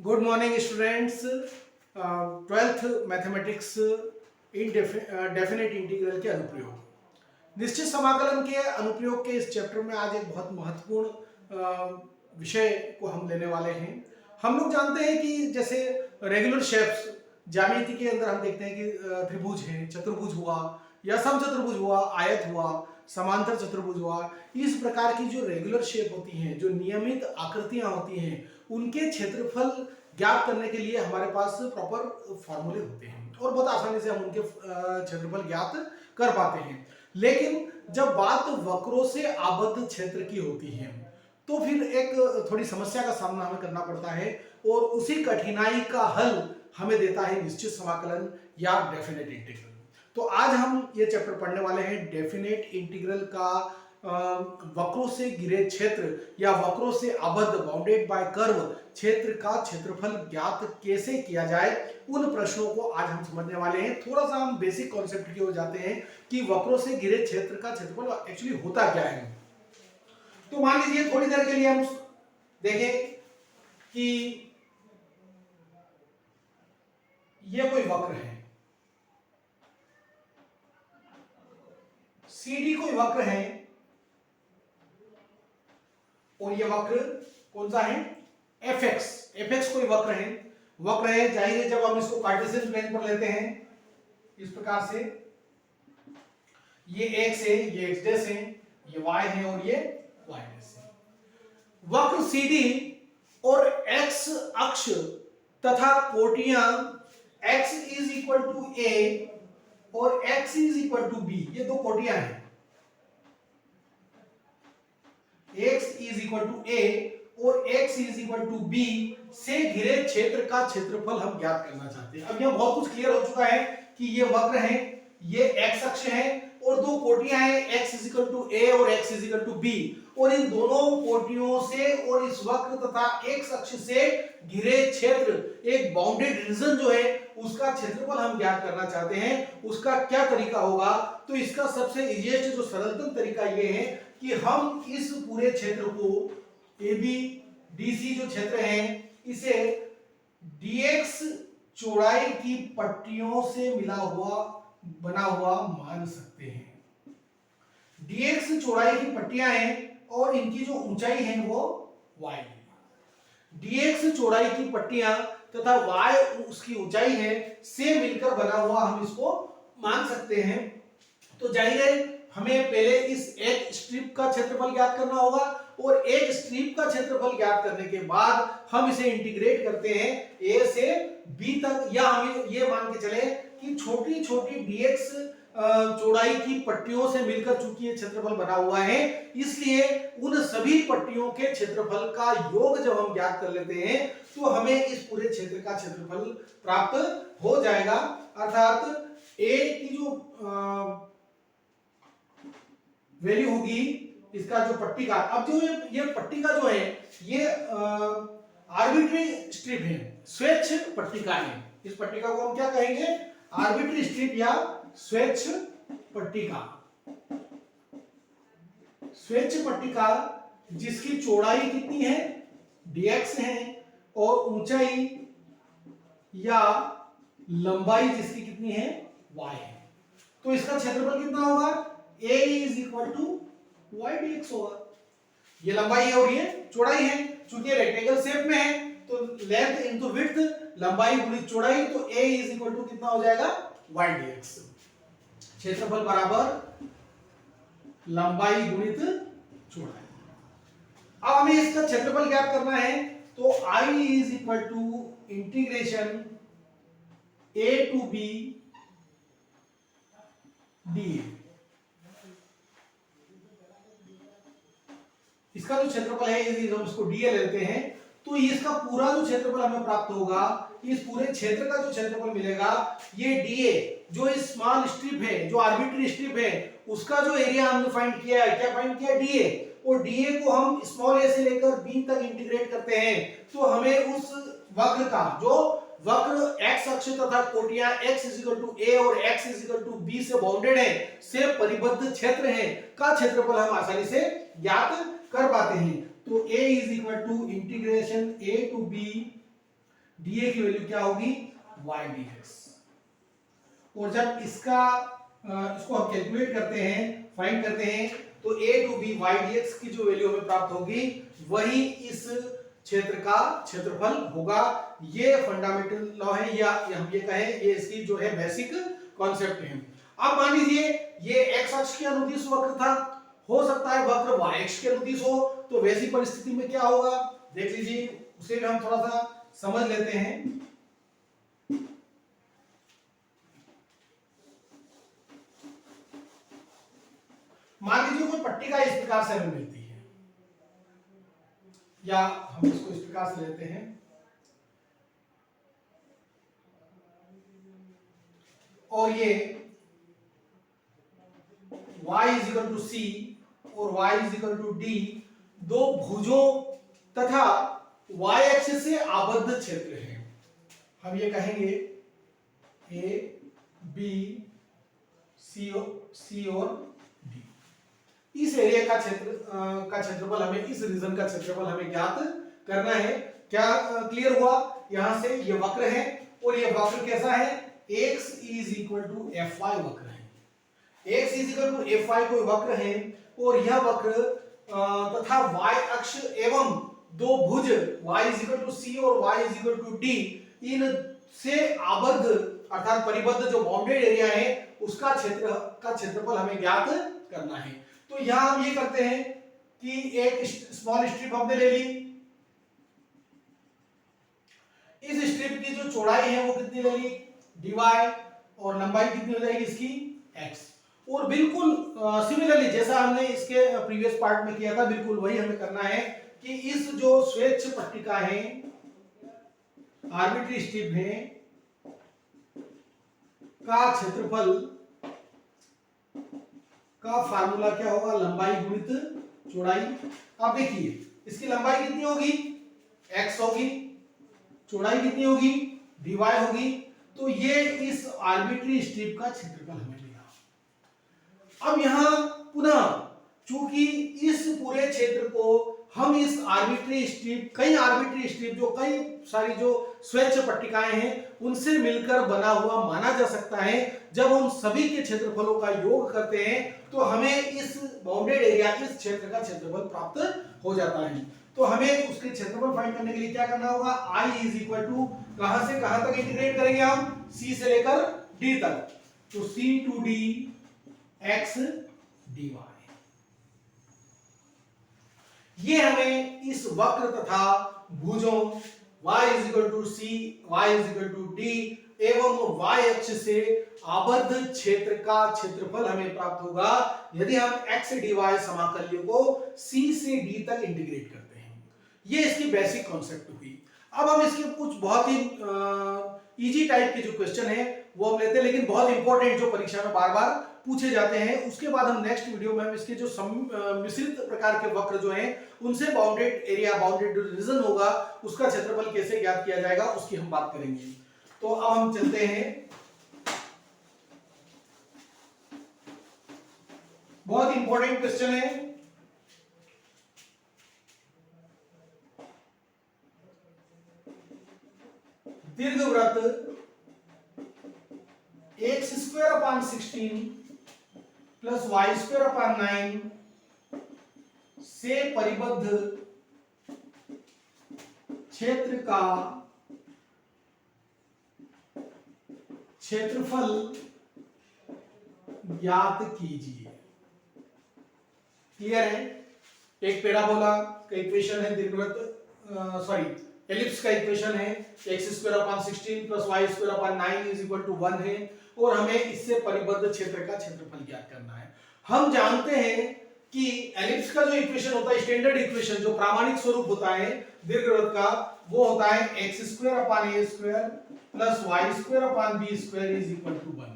Good morning students. Twelfth mathematics इन definite integral के अनुप्रयोग, निश्चित समाकलन के अनुप्रयोग के इस चैप्टर में आज एक बहुत महत्वपूर्ण विषय को हम लेने वाले हैं। हम लोग जानते हैं कि जैसे रेगुलर शेप्स ज्यामिति के अंदर हम देखते हैं कि त्रिभुज है, चतुर्भुज हुआ या समचतुर्भुज हुआ, आयत हुआ, समांतर चतुर्भुज हुआ। इस प्रकार की जो रेगुलर शेप होती हैं, जो नियमित आकृतियां होती हैं, उनके क्षेत्रफल ज्ञात करने के लिए हमारे पास प्रॉपर फॉर्मूले होते हैं और बहुत आसानी से हम उनके क्षेत्रफल ज्ञात कर पाते हैं। लेकिन जब बात वक्रों से आबद्ध क्षेत्र की होती है तो फिर एक थोड़ी समस्या का सामना हमें करना पड़ता है और उसी कठिनाई का हल हमें देता है निश्चित समाकलन या डेफिनेट इंटीग्रल। तो आज हम ये चैप्टर पढ़ने वाले हैं डेफिनेट इंटीग्रल का वक्रों से घिरे क्षेत्र या वक्रों से आबद्ध बाउंडेड बाय कर्व क्षेत्र का क्षेत्रफल ज्ञात कैसे किया जाए। उन प्रश्नों को आज हम समझने वाले हैं। थोड़ा सा हम बेसिक कॉन्सेप्ट की ओर जाते हैं कि वक्रों से घिरे क्षेत्र का क्षेत्रफल एक्चुअली होता क्या है। तो मान लीजिए थोड़ी देर के लिए हम देखें कि यह कोई वक्र है, CD कोई वक्र है और यह वक्र कौन सा है, FX कोई वक्र है। जाहिर है जब हम इसको कार्टेशियन प्लेन पर लेते हैं इस प्रकार से, ये x है, ये x डैश है, ये y है और ये y डैश है। वक्र CD और x अक्ष तथा कोटियां x is equal to a और x is equal to b, ये दो कोटियां हैं। x is equal to a और x is equal to b से घिरे क्षेत्र का क्षेत्रफल हम ज्ञात करना चाहते हैं। अब यह बहुत कुछ क्लियर हो चुका है कि ये वक्र है, ये x अक्ष है और दो कोटियां हैं x is equal to a और x is equal to b, और इन दोनों कोटियों से और इस वक्र तथा x अक्ष से घिरे क्षेत्र, एक बाउंडेड रीजन जो है उसका क्षेत्रफल हम ज्ञात करना चाहते हैं। उसका क्या तरीका होगा? तो इसका सबसे इजीएस्ट जो सरलतम तरीका ये है कि हम इस पूरे क्षेत्र को AB DC जो क्षेत्र है इसे dx चौड़ाई की पट्टियों से मिला हुआ बना हुआ मान सकते हैं। dx चौड़ाई की पट्टियां हैं और इनकी जो ऊंचाई है वो y है। dx चौड़ाई की पट्टियां तथा y उसकी ऊंचाई है से मिलकर बना हुआ हम इसको मान सकते हैं। तो जाहिर है हमें पहले इस एक स्ट्रिप का क्षेत्रफल ज्ञात करना होगा और एक स्ट्रिप का क्षेत्रफल ज्ञात करने के बाद हम इसे इंटीग्रेट करते हैं a से b तक, या हम ये मान के चले कि छोटी छोटी dx चौड़ाई की पट्टियों से मिलकर चूंकि ये क्षेत्रफल बना हुआ है, इसलिए उन सभी पट्टियों के क्षेत्रफल का योग जब हम ज्ञात कर लेते हैं तो हमें इस पूरे क्षेत्र का क्षेत्रफल प्राप्त हो जाएगा। अर्थात a की जो वैल्यू होगी इसका जो पट्टी का, अब जो ये पट्टी का जो है ये आर्बिट्री स्ट्रिप है, स्वेच्छ पट्टिका है। इस पट्टिका को हम क्या कहेंगे? आर्बिट्री स्ट्रिप या स्वेच्छ पट्टिका। स्वेच्छ पट्टिका जिसकी चौड़ाई कितनी है, dx है, और ऊंचाई या लंबाई जिसकी कितनी है, y है। तो इसका क्षेत्रफल कितना होगा? a is equal to y dx होगा। ये लंबाई है और ये चौड़ाई है। चूंकि रेक्टेंगल शेप में है तो लेंथ इनटू विड्थ, लंबाई गुणित चौड़ाई, तो a इज इक्वल टू कितना हो जाएगा? y dx। क्षेत्रफल बराबर लंबाई गुणित चौड़ाई। अब हमें इसका क्षेत्रफल ज्ञात करना है तो I is equal to integration a to b dA। इसका जो क्षेत्रफल है यदि हम इसको dA लेते हैं तो इसका पूरा जो क्षेत्रफल हमें प्राप्त होगा, इस पूरे क्षेत्र का जो क्षेत्रफल मिलेगा, ये dA जो इस स्मॉल स्ट्रिप है, जो आर्बिट्री स्ट्रिप है, उसका जो एरिया हमने फाइंड किया है, क्या फाइंड किया? dA। और dA को हम स्मॉल a से लेकर b तक इंटीग्रेट करते हैं तो हमें उस वक्र का, जो वक्र x अक्ष तथा कोटियां x is equal to a और x is equal to b से बाउंडेड है, से परिबद्ध क्षेत्र है, का क्षेत्रफल हम आसानी से ज्ञात कर पाते हैं। तो a is equal to integration a to b dA की वैल्यू क्या होगी y dx। और जब इसको हम कैलकुलेट करते हैं, फाइंड करते हैं, तो a to b y dx की जो वैल्यू हमें प्राप्त होगी वही इस क्षेत्र का क्षेत्रफल होगा। ये फंडामेंटल लॉ है, या हम ये कहें ये इसकी जो है बेसिक कॉन्सेप्ट है। अब मान लीजिए ये x अक्ष के अनुदिश वक्र था, हो सकता है वक्र y अक्ष के अनुदिश हो, तो वैसी परिस्थिति में क्या होगा देख लीजिए, उसे भी हम थोड़ा सा समझ लेते हैं। मान लीजिए कोई पट्टिका इस प्रकार से हमें मिलती है, या हम इसको इस प्रकार से लेते हैं, और ये y इज इक्वल टू सी और y is equal to d दो भुजों तथा y अक्ष से आबद्ध क्षेत्र है। हम ये कहेंगे ए बी सी और डी। इस एरिया का क्षेत्रफल हमें, इस रीजन का क्षेत्रफल हमें ज्ञात करना है। क्या क्लियर हुआ? यहां से ये वक्र है और ये वक्र कैसा है, x is equal to f y वक्र है। x is equal to f y कोई वक्र है और यह वक्र तथा y अक्ष एवं दो भुज y इज इक्वल टू सी और y is equal to D, इन से आबद्ध अर्थात परिबद्ध जो बाउंडेड एरिया है उसका क्षेत्रफल हमें ज्ञात करना है। तो यहां हम ये करते हैं कि एक स्मॉल स्ट्रिप हमने ले ली, इस स्ट्रिप की जो चौड़ाई है वो कितनी ले ली dy, और लंबाई कितनी हो जाएगी इसकी x। और बिल्कुल सिमिलरली जैसा हमने इसके प्रीवियस पार्ट में किया था, बिल्कुल वही हमें करना है कि इस जो स्वेच्छ पट्टिका है, आर्बिट्री स्ट्रिप है, का क्षेत्रफल का फार्मूला क्या होगा, लंबाई गुणित चौड़ाई। अब देखिए इसकी लंबाई कितनी होगी x होगी, चौड़ाई कितनी होगी dy होगी, तो ये इस आर्बिट्री स्ट्रिप का क्षेत्रफल हमें मिला। अब यहां पुनः चूंकि इस पूरे क्षेत्र को हम इस आर्बिट्री स्ट्रिप, कई आर्बिट्री स्ट्रिप जो कई सारी जो स्वेच्छ पट्टिकाएं हैं उनसे मिलकर बना हुआ माना जा सकता है, जब हम सभी के क्षेत्रफलों का योग करते हैं तो हमें इस बाउंडेड एरिया, इस क्षेत्र का क्षेत्रफल प्राप्त हो जाता है। तो हमें उसके क्षेत्रफल फाइंड करने के लिए क्या करना होगा, i इज इक्वल टू कहां से कहां तक इंटीग्रेट करेंगे हम, c से लेकर d तक, तो c टू d x dy। ये हमें इस वक्र तथा भुजों y is equal to c, y is equal to d एवं y अक्ष से आबद्ध क्षेत्र का क्षेत्रफल हमें प्राप्त होगा यदि हम x dy समाकल्य को c से d तक इंटीग्रेट करते हैं। ये इसकी बेसिक कॉन्सेप्ट हुई। अब हम इसके कुछ बहुत ही इजी टाइप के जो क्वेश्चन है वो हम लेते हैं, लेकिन बहुत इंपॉर्टेंट जो परीक्षा में बार बार पूछे जाते हैं। उसके बाद हम नेक्स्ट वीडियो में इसके जो मिश्रित प्रकार के वक्र जो हैं उनसे बाउंडेड एरिया, बाउंडेड रीजन होगा, उसका क्षेत्रफल कैसे ज्ञात किया जाएगा उसकी हम बात करेंगे। तो अब हम चलते हैं, बहुत इंपॉर्टेंट क्वेश्चन है। दीर्घवृत्त x square upon 16 plus Y square upon 9 से परिबद्ध क्षेत्र का क्षेत्रफल ज्ञात कीजिए। क्लियर है? एक पैराबोला का इक्वेशन है, दीर्घवृत्त एलिप्स का इक्वेशन है, x square upon 16 plus Y square upon 9 is equal to 1 है, और हमें इससे परिबद्ध क्षेत्र का क्षेत्रफल ज्ञात करना है। हम जानते हैं कि एलिप्स का जो इक्वेशन होता है, स्टैंडर्ड इक्वेशन जो प्रामाणिक स्वरूप होता है दीर्घवृत्त का, वो होता है x square upon a square plus Y square upon b square is equal to 1।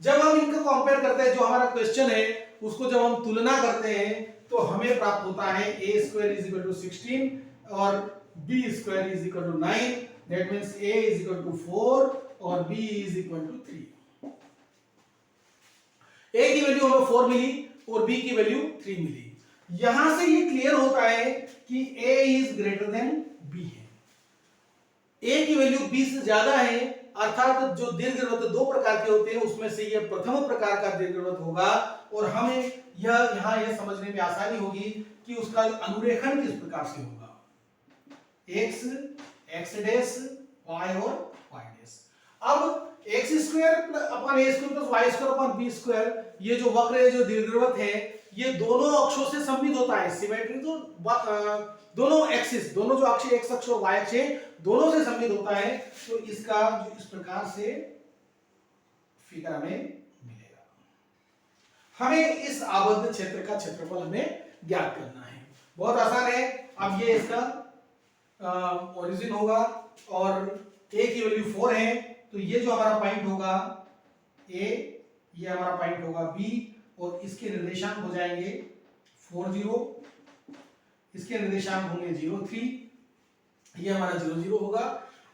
जब हम इनको कंपेयर करते हैं, जो हमारा क्वेश्चन है उसको जब हम तुलना करते हैं तो हमें प्राप्त होता है a square is equal to 16 और b square is equal to 9, that means a is equal to 4 और b is equal to 3। a की वैल्यू हमें 4 मिली और b की वैल्यू 3 मिली। यहां से ये क्लियर होता है कि a is greater than b है। ए की वैल्यू बी से ज्यादा है, अर्थात जो दीर्घवृत्त दो प्रकार के होते हैं उसमें से ये प्रथम प्रकार का दीर्घवृत्त होगा, और हमें यहाँ यह समझने में आसानी होगी कि उसका अनुरेखण किस प्रकार से होगा। x x डैश y और y डैश। अब X square upon A square plus Y square upon B square, ये जो वक्र है, जो दीर्घवृत्त है, ये दोनों अक्षों से सममित होता है। सिमेट्री तो दोनों एक्सिस, दोनों जो अक्ष एक्स अक्ष और वाई अक्ष है, दोनों से सममित होता है। तो इसका जो इस प्रकार से फिगर हमें मिलेगा। हमें इस आबद्ध क्षेत्र का क्षेत्रफल हमें ज्ञात करना है, बहुत आसान है। अब ये इसका ओरिजिन होगा और ए की वैल्यू 4 है, तो ये जो हमारा पॉइंट होगा ए, ये हमारा पॉइंट होगा बी, और इसके निर्देशांक हो जाएंगे 4 0, इसके निर्देशांक होंगे 0 3, ये हमारा 0 0 होगा।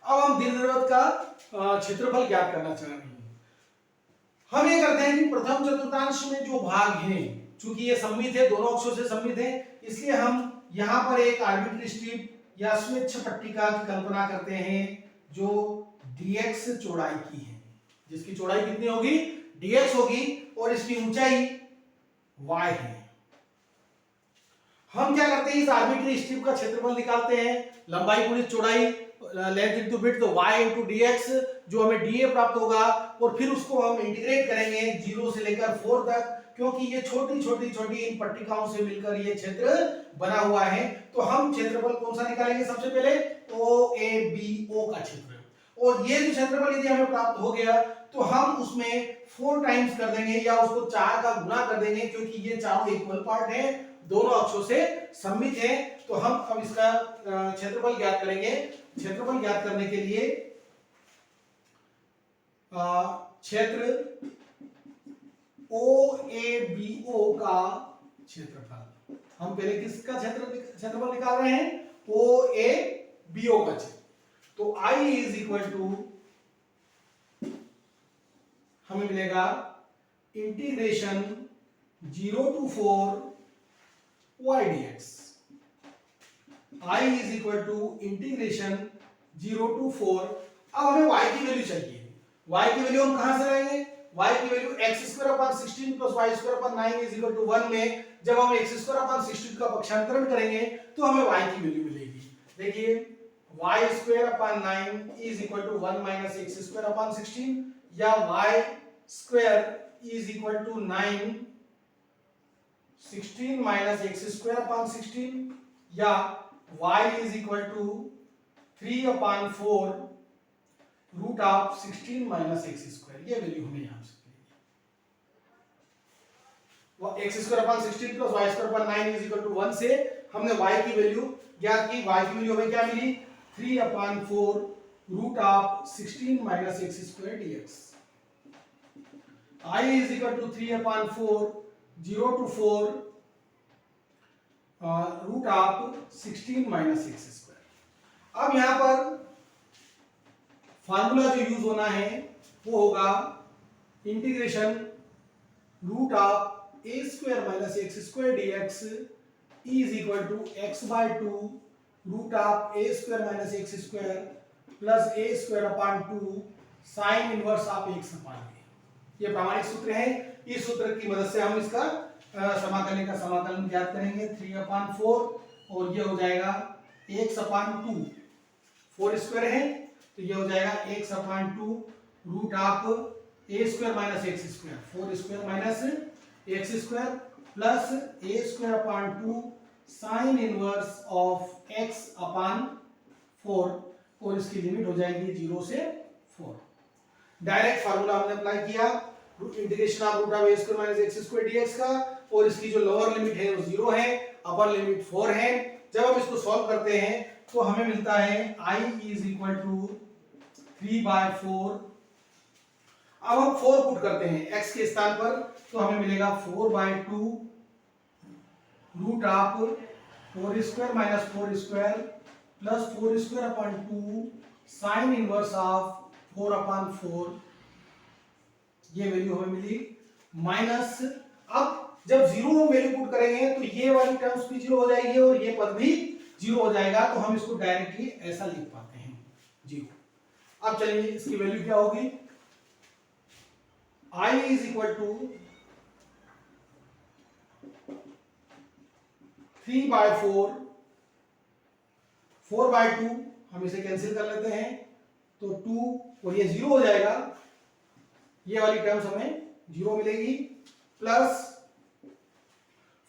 अब हम दीर्घवृत्त का क्षेत्रफल ज्ञात करना चाह रहे हैं। हम ये करते हैं कि प्रथम चतुर्थांश में जो भाग हैं, चूंकि ये सममित है, दोनों अक्षों से सममित है, इसलिए हम यहां पर एक आर्बिट्री स्ट्रिप या स्वेच्छ पट्टिका की कल्पना करते हैं जो dx चौड़ाई की है, जिसकी चौड़ाई कितनी होगी, dx होगी, और इसकी ऊंचाई y है। हम क्या करते हैं, इस आर्बिट्री स्ट्रिप का क्षेत्रफल निकालते हैं, लंबाई गुणित चौड़ाई, लेंथ इनटू विड्थ, तो y इनटू dx, जो हमें dA प्राप्त होगा, और फिर उसको हम इंटीग्रेट करेंगे 0 से लेकर 4 तक, क्योंकि ये छोटी छोटी छोटी इन पट्टिकाओं से मिलकर ये क्षेत्र बना हुआ है। तो हम क्षेत्रफल कौन सा निकालेंगे, सबसे पहले OABO का क्षेत्र, और ये जो क्षेत्रफल यदि हमें प्राप्त हो गया तो हम उसमें 4 टाइम्स कर देंगे या उसको 4 का गुना कर देंगे, क्योंकि ये चारों इक्वल पार्ट है, दोनों अक्षों से सममित है। तो हम अब इसका क्षेत्रफल ज्ञात करेंगे। क्षेत्रफल ज्ञात करने के लिए क्षेत्र OABO का क्षेत्रफल, हम पहले किसका क्षेत्रफल निकाल रहे हैं, OABO का क्षेत्र। तो I इज इक्वल टू, हमें मिलेगा integration 0 to 4 y dx। I is equal to integration 0 to 4। अब हमें y की वैल्यू चाहिए। y की वैल्यू हम कहां से लाएंगे, y की value x square upon 16 plus y square upon 9 is equal to 1 में जब हम x स्क्वायर अपॉन 16 का पक्षांतरण करेंगे तो हमें y की वैल्यू मिलेगी। देखिए y square upon 9 is equal to 1 minus x square upon 16, या y square is equal to 9 16 minus x square upon 16, या y is equal to 3 upon 4 root of 16 minus x square. ये value हमें यहां से x square upon 16 plus y square upon 9 is equal to 1 से हमने y की value ज्ञात की। y की वैल्यू हमें क्या मिली, 3 upon 4 root of 16 minus x square dx। I is equal to 3 upon 4 0 to 4 root of 16 minus x square. अब यहां पर फार्मूला जो यूज होना है वो होगा integration root of a square minus x square dx is equal to x by 2 root of a square minus x square plus a square upon 2 sine inverse of x upon a। ये प्रामाणिक सूत्र है। इस सूत्र की मदद से हम इसका समाकलन का समाकलन ज्ञात करेंगे। 3 अपॉन 4 और ये हो जाएगा x अपॉन 2, 4 स्क्वायर है तो ये हो जाएगा x upon 2 root of a square minus x square, 4 square minus x square plus a square upon 2 sine inverse of x upon 4, और इसकी लिमिट हो जाएगी 0 से 4। डायरेक्ट फार्मूला हमने अप्लाई किया integration of root of a square minus x square dx का, और इसकी जो लोअर लिमिट है वो 0 है, अपर लिमिट 4 है। जब हम इसको सॉल्व करते हैं तो हमें मिलता है I is equal to 3 by 4। अब हम 4 पुट करते हैं x के स्थान पर, तो हमें मिलेगा 4 by 2 root of 4 square minus 4 square plus 4 square upon 2 sine inverse of 4 upon 4। ये वैल्यू हमें मिली माइनस, अब जब 0 हम वैल्यू पुट करेंगे तो ये वाली टर्म्स भी 0 हो जाएगी और ये पद भी 0 हो जाएगा, तो हम इसको डायरेक्टली ऐसा लिख पाते हैं। 0। अब चलिए इसकी वैल्यू क्या होगी, I इज इक्वल टू 3/4, 4/2, हम इसे कैंसिल कर लेते हैं तो 2 और ये 0 हो जाएगा, ये वाली टर्म्स हमें 0 मिलेगी, प्लस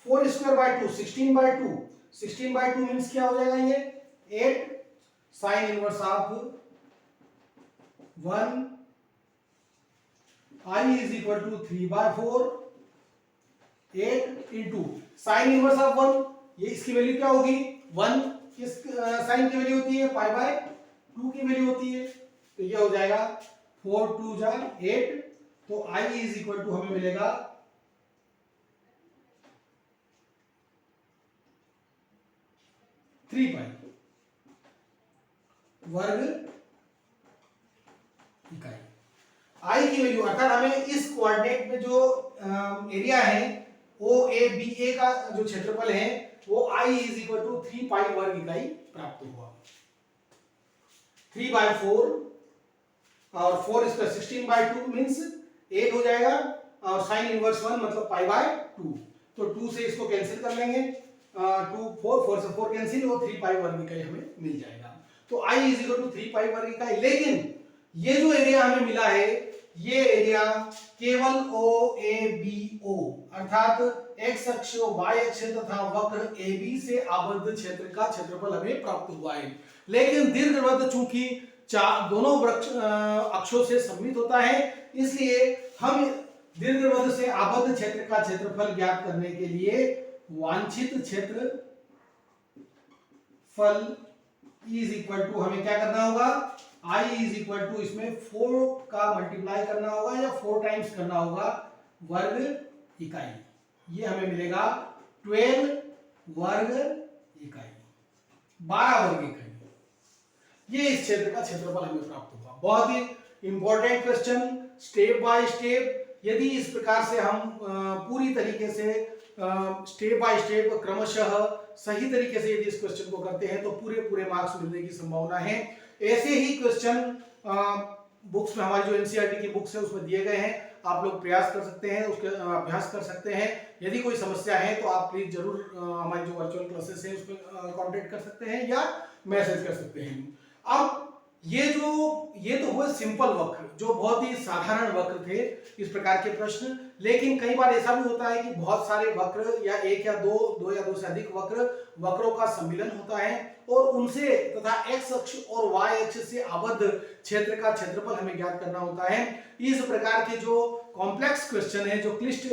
4² 2 16/2, 16/2 मीन्स क्या हो जाएगा, ये 8 sine inverse of 1, I is equal to 3/4, 8 into sine inverse of 1, ये इसकी वैल्यू क्या होगी, 1 किस साइन की वैल्यू होती है, π/2 की वैल्यू होती है, तो ये हो जाएगा 4 2 जा 8, तो I इज इक्वल टू हमें मिलेगा 3π वर्ग इकाई। I की वैल्यू अर्थात हमें इस कोऑर्डिनेट में जो एरिया है OABA का जो क्षेत्रफल है वो I इज इक्वल टू 3π वर्ग इकाई प्राप्त हुआ। 3/4 और 4² 16/2 मीन्स 8 हो जाएगा, और साइन इनवर्स 1 मतलब π/2, तो 2 से इसको कैंसिल कर लेंगे, 2 4 से 4 कैंसिल, और 3π वर्ग इकाई हमें मिल जाएगा। तो I इज इक्वल टू 3π वर्ग इकाई। लेकिन ये जो एरिया हमें मिला है ये एरिया केवल OABO अर्थात x अक्ष y अक्ष तथा वक्र AB से आबद्ध क्षेत्र का क्षेत्रफल हमें प्राप्त हुआ है। लेकिन दीर्घवृत्त चूंकि दोनों अक्षों से सममित होता है, इसलिए हम दीर्घवृत्त से आबद्ध क्षेत्र का क्षेत्रफल ज्ञात करने के लिए वांछित क्षेत्रफल इज इक्वल टू हमें क्या करना होगा, I इज इक्वल टू इसमें 4 का मल्टीप्लाई करना होगा या 4 टाइम्स करना होगा वर्ग इकाई, ये हमें मिलेगा 12 वर्ग इकाई, 12 वर्ग इकाई, ये इस क्षेत्र का क्षेत्रफल हमें प्राप्त होगा। बहुत ही important question, step by step. यदि इस प्रकार से हम पूरी तरीके से स्टेप बाय स्टेप क्रमशः सही तरीके से यदि इस क्वेश्चन को करते हैं तो पूरे मार्क्स मिलने की संभावना है। ऐसे ही क्वेश्चन बुक्स में, हमारी जो एनसीईआरटी की बुक्स है उसमें दिए गए हैं, आप लोग प्रयास कर सकते हैं, उसके अभ्यास कर सकते हैं। यदि कोई समस्या है तो आप प्लीज जरूर हमारी जो वर्चुअल क्लासेस है उस पर कांटेक्ट कर सकते हैं या मैसेज कर सकते हैं। अब ये तो हुए सिंपल वक्र, जो बहुत ही साधारण वक्र थे इस प्रकार के प्रश्न। लेकिन कई बार ऐसा भी होता है कि बहुत सारे वक्र या एक या दो या दो से अधिक वक्रों का सम्मिलन होता है और उनसे तथा x अक्ष और y अक्ष से आबद्ध क्षेत्र का क्षेत्रफल हमें ज्ञात करना होता है। इस प्रकार के जो कॉम्प्लेक्स क्वेश्चन है, जो क्लिष्ट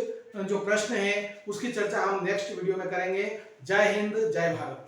जो प्रश्न है, उसकी चर्चा हम नेक्स्ट वीडियो में करेंगे। जय हिंद, जय भारत।